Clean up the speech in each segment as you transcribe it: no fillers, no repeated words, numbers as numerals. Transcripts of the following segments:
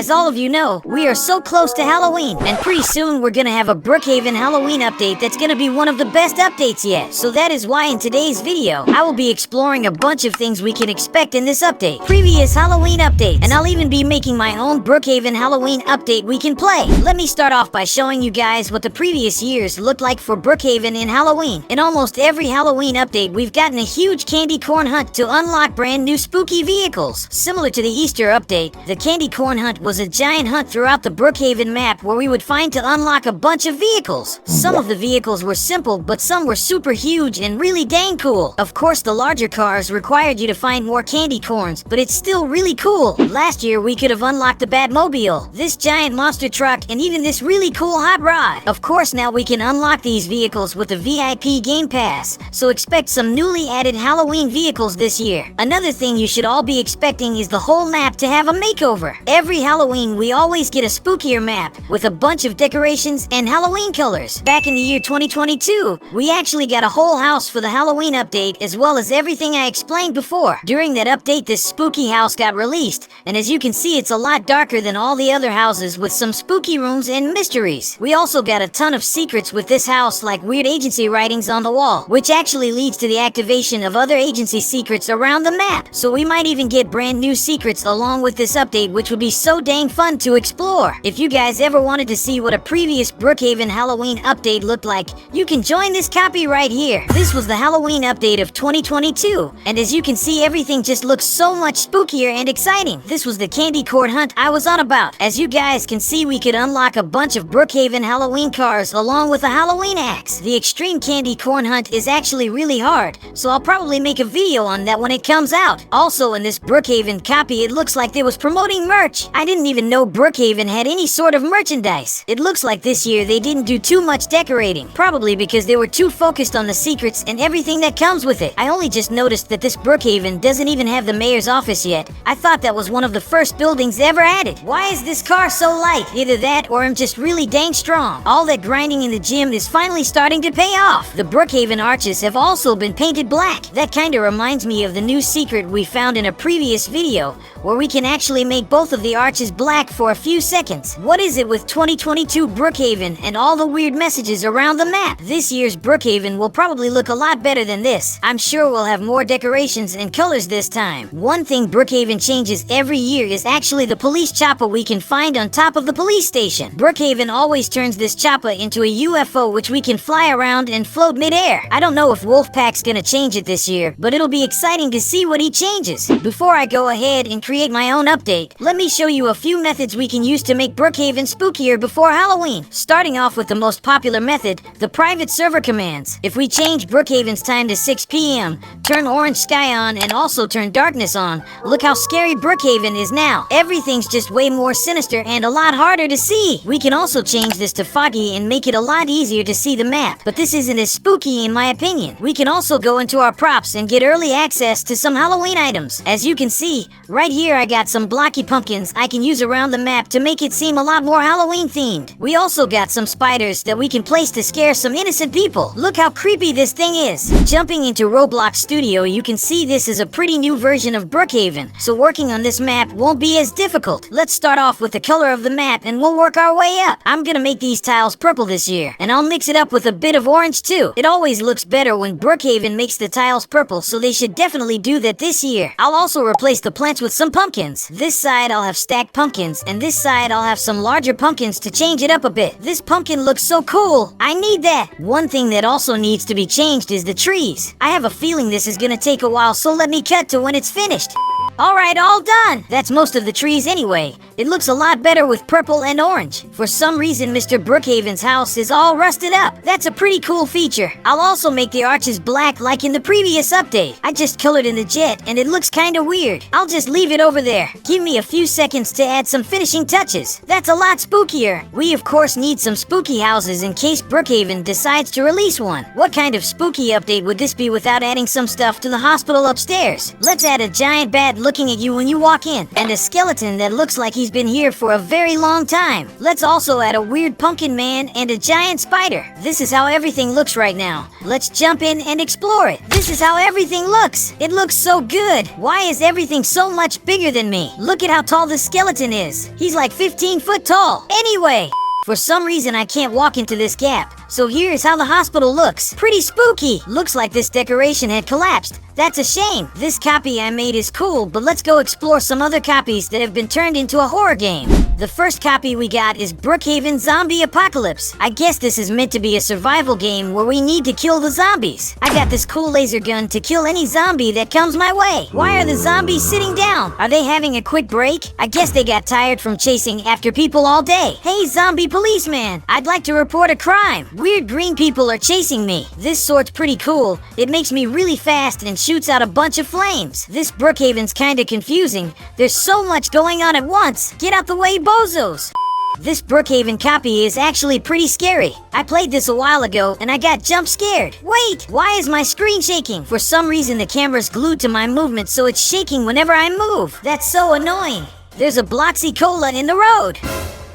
As all of you know, we are so close to Halloween, and pretty soon we're gonna have a Brookhaven Halloween update that's gonna be one of the best updates yet. So that is why in today's video, I will be exploring a bunch of things we can expect in this update. Previous Halloween updates, and I'll even be making my own Brookhaven Halloween update we can play. Let me start off by showing you guys what the previous years looked like for Brookhaven in Halloween. In almost every Halloween update, we've gotten a huge candy corn hunt to unlock brand new spooky vehicles. Similar to the Easter update, the candy corn hunt was a giant hunt throughout the Brookhaven map where we would find to unlock a bunch of vehicles. Some of the vehicles were simple, but some were super huge and really dang cool. Of course, the larger cars required you to find more candy corns, but it's still really cool. Last year, we could have unlocked the Batmobile, this giant monster truck, and even this really cool hot rod. Of course, now we can unlock these vehicles with the VIP Game Pass, so expect some newly added Halloween vehicles this year. Another thing you should all be expecting is the whole map to have a makeover. Every Halloween, we always get a spookier map with a bunch of decorations and Halloween colors. Back in the year 2022, we actually got a whole house for the Halloween update, as well as everything I explained before. During that update, this spooky house got released, and as you can see, it's a lot darker than all the other houses with some spooky rooms and mysteries. We also got a ton of secrets with this house, like weird agency writings on the wall, which actually leads to the activation of other agency secrets around the map. So we might even get brand new secrets along with this update, which would be so dang fun to explore. If you guys ever wanted to see what a previous Brookhaven Halloween update looked like, you can join this copy right here. This was the Halloween update of 2022, and as you can see, everything just looks so much spookier and exciting. This was the candy corn hunt I was on about. As you guys can see, we could unlock a bunch of Brookhaven Halloween cars along with a Halloween axe. The extreme candy corn hunt is actually really hard, so I'll probably make a video on that when it comes out. Also, in this Brookhaven copy, it looks like they was promoting merch. I didn't even know Brookhaven had any sort of merchandise. It looks like this year they didn't do too much decorating, probably because they were too focused on the secrets and everything that comes with it. I only just noticed that this Brookhaven doesn't even have the mayor's office yet. I thought that was one of the first buildings ever added. Why is this car so light? Either that or I'm just really dang strong. All that grinding in the gym is finally starting to pay off. The Brookhaven arches have also been painted black. That kinda reminds me of the new secret we found in a previous video, where we can actually make both of the arches black for a few seconds. What is it with 2022 Brookhaven and all the weird messages around the map? This year's Brookhaven will probably look a lot better than this. I'm sure we'll have more decorations and colors this time. One thing Brookhaven changes every year is actually the police chopper we can find on top of the police station. Brookhaven always turns this chopper into a UFO which we can fly around and float midair. I don't know if Wolfpack's gonna change it this year, but it'll be exciting to see what he changes. Before I go ahead and create my own update, let me show you a few methods we can use to make Brookhaven spookier before Halloween. Starting off with the most popular method, the private server commands. If we change Brookhaven's time to 6 p.m., turn orange sky on, and also turn darkness on, look how scary Brookhaven is now. Everything's just way more sinister and a lot harder to see. We can also change this to foggy and make it a lot easier to see the map, but this isn't as spooky in my opinion. We can also go into our props and get early access to some Halloween items. As you can see, right here I got some blocky pumpkins I can use around the map to make it seem a lot more Halloween themed. We also got some spiders that we can place to scare some innocent people. Look how creepy this thing is. Jumping into Roblox Studio, you can see this is a pretty new version of Brookhaven, so working on this map won't be as difficult. Let's start off with the color of the map and we'll work our way up. I'm gonna make these tiles purple this year, and I'll mix it up with a bit of orange too. It always looks better when Brookhaven makes the tiles purple, so they should definitely do that this year. I'll also replace the plants with some pumpkins. This side I'll have stacked pumpkins, and this side I'll have some larger pumpkins to change it up a bit. This pumpkin looks so cool. I need that. One thing that also needs to be changed is the trees. I have a feeling this is gonna take a while, so let me cut to when it's finished. Alright, all done! That's most of the trees anyway. It looks a lot better with purple and orange. For some reason, Mr. Brookhaven's house is all rusted up. That's a pretty cool feature. I'll also make the arches black like in the previous update. I just colored in the jet and it looks kinda weird. I'll just leave it over there. Give me a few seconds to add some finishing touches. That's a lot spookier. We of course need some spooky houses in case Brookhaven decides to release one. What kind of spooky update would this be without adding some stuff to the hospital upstairs? Let's add a giant bat looking at you when you walk in, and a skeleton that looks like he's been here for a very long time. Let's also add a weird pumpkin man and a giant spider. This is how everything looks right now. Let's jump in and explore it. This is how everything looks. It looks so good. Why is everything so much bigger than me? Look at how tall the skeleton skeleton is. He's like 15 foot tall. Anyway, for some reason I can't walk into this gap. So here's how the hospital looks. Pretty spooky. Looks like this decoration had collapsed. That's a shame. This copy I made is cool, but let's go explore some other copies that have been turned into a horror game. The first copy we got is Brookhaven Zombie Apocalypse. I guess this is meant to be a survival game where we need to kill the zombies. I got this cool laser gun to kill any zombie that comes my way. Why are the zombies sitting down? Are they having a quick break? I guess they got tired from chasing after people all day. Hey, zombie policeman, I'd like to report a crime. Weird green people are chasing me. This sword's pretty cool. It makes me really fast and shoots out a bunch of flames. This Brookhaven's kinda confusing. There's so much going on at once. Get out the way, bozos! This Brookhaven copy is actually pretty scary. I played this a while ago and I got jump scared. Wait, why is my screen shaking? For some reason the camera's glued to my movement, so it's shaking whenever I move. That's so annoying. There's a Bloxy Cola in the road.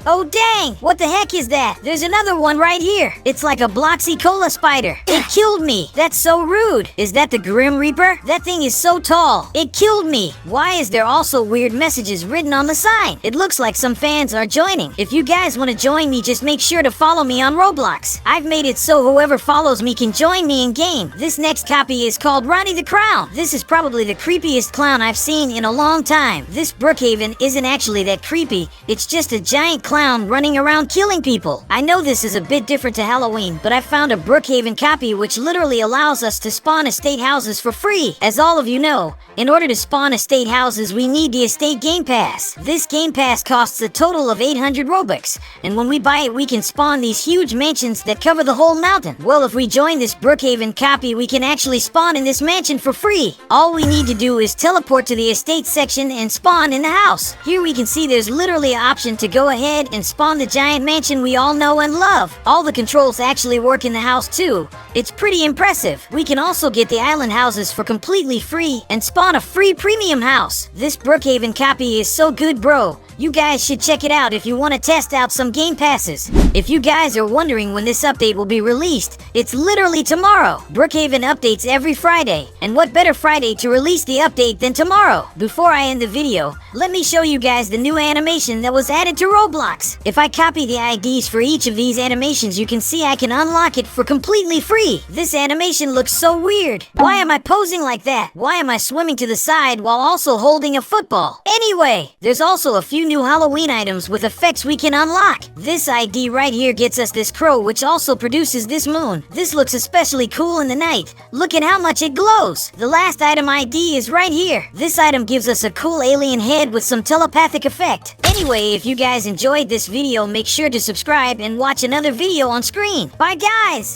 Oh dang, what the heck is that? There's another one right here. It's like a Bloxy Cola spider. It killed me. That's so rude. Is that the Grim Reaper? That thing is so tall. It killed me. Why is there also weird messages written on the sign? It looks like some fans are joining. If you guys want to join me, just make sure to follow me on Roblox. I've made it so whoever follows me can join me in game. This next copy is called Ronnie the Clown. This is probably the creepiest clown I've seen in a long time. This Brookhaven isn't actually that creepy. It's just a giant clown running around killing people. I know this is a bit different to Halloween, but I found a Brookhaven copy which literally allows us to spawn estate houses for free. As all of you know, in order to spawn estate houses, we need the estate game pass. This game pass costs a total of 800 Robux, and when we buy it, we can spawn these huge mansions that cover the whole mountain. Well, if we join this Brookhaven copy, we can actually spawn in this mansion for free. All we need to do is teleport to the estate section and spawn in the house. Here we can see there's literally an option to go ahead and spawn the giant mansion we all know and love. All the controls actually work in the house too. It's pretty impressive. We can also get the island houses for completely free and spawn a free premium house. This Brookhaven copy is so good, bro. You guys should check it out if you want to test out some game passes. If you guys are wondering when this update will be released, it's literally tomorrow. Brookhaven updates every Friday, and what better Friday to release the update than tomorrow? Before I end the video, let me show you guys the new animation that was added to Roblox. If I copy the IDs for each of these animations, you can see I can unlock it for completely free. This animation looks so weird. Why am I posing like that? Why am I swimming to the side while also holding a football? Anyway, there's also a few new Halloween items with effects we can unlock. This ID right here gets us this crow, which also produces this moon. This looks especially cool in the night. Look at how much it glows. The last item ID is right here. This item gives us a cool alien head with some telepathic effect. Anyway, if you guys enjoyed this video, make sure to subscribe and watch another video on screen. Bye guys!